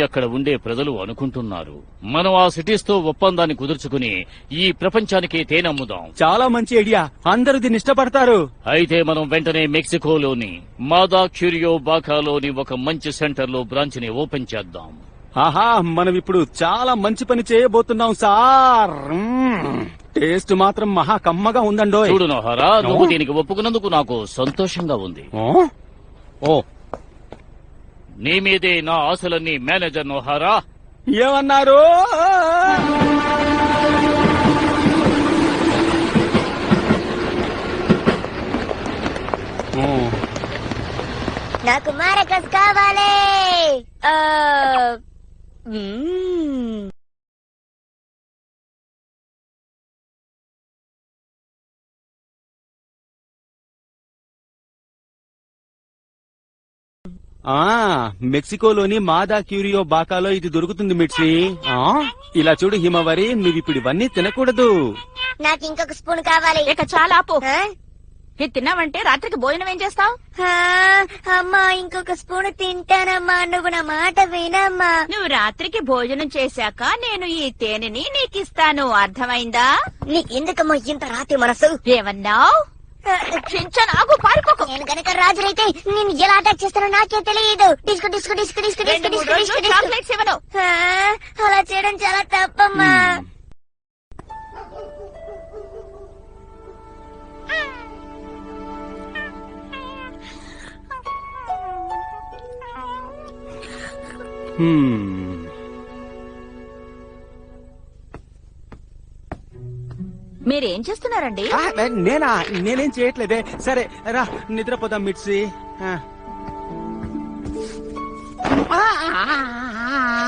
అక్కడ ఉండే ప్రజలు అనుకుంటున్నారు. మనం ఆ సిటీస్ తో ఒప్పందాన్ని కుదుర్చుకుని ఈ ప్రపంచానికి తేనె అమ్ముదాం. చాలా మంచి ఐడియా, అందరూ దీన్ని ఇష్టపడతారు. అయితే మనం వెంటనే మెక్సికోలోని మాదా క్యూరియో బాకాలోని ఒక మంచి సెంటర్ లో బ్రాంచ్ ని ఓపెన్ చేద్దాం. ఆహా, మనం ఇప్పుడు చాలా మంచి పని చేయబోతున్నాం సార్. టేస్ట్ మాత్రం మహా కమ్మగా ఉందండో. చూడు నోహారా, నువ్వు దీనికి ఒప్పుకున్నందుకు నాకు సంతోషంగా ఉంది. ఓ, నీ మీదే నా ఆశలన్నీ మేనేజర్ నోహారా. ఏమన్నారు? నాకు మారకస్ కావాలి. మెక్సికోలోని మాదా క్యూరియో బాకాలో ఇది దొరుకుతుంది మిర్చి. ఇలా చూడు హిమవరి, నువ్విప్పుడు ఇవన్నీ తినకూడదు. నాకు ఇంకొక స్పూన్ కావాలి. ఇక చాలా ఆపు. ఇది తిన్నావంటే రాత్రికి భోజనం ఏం చేస్తావు? అమ్మా, ఇంకొక స్పూన్ తింటానమ్మా. నువ్వు నా మాట వినమ్మా. నువ్వు రాత్రికి భోజనం చేశాక నేను ఈ తేనెని నీకిస్తాను, అర్థమైందా? నీకు ఎందుకమ్మా ఇంత రాతి మనసు? ఏమన్నావు? ఆగు, పారిపోకు. నేను గనక రాజులైతే నేను ఎలా అటాక్ చేస్తానో నాకే తెలియదు. Disco disco disco disco disco disco disco chocolates ఇవ్వను. అలా చేయడం చాలా తప్పమ్మా. మీరేం చేస్తున్నారండి? నేనేం చేయట్లేదే. సరే రా, నిద్రపోదాం మిర్చి.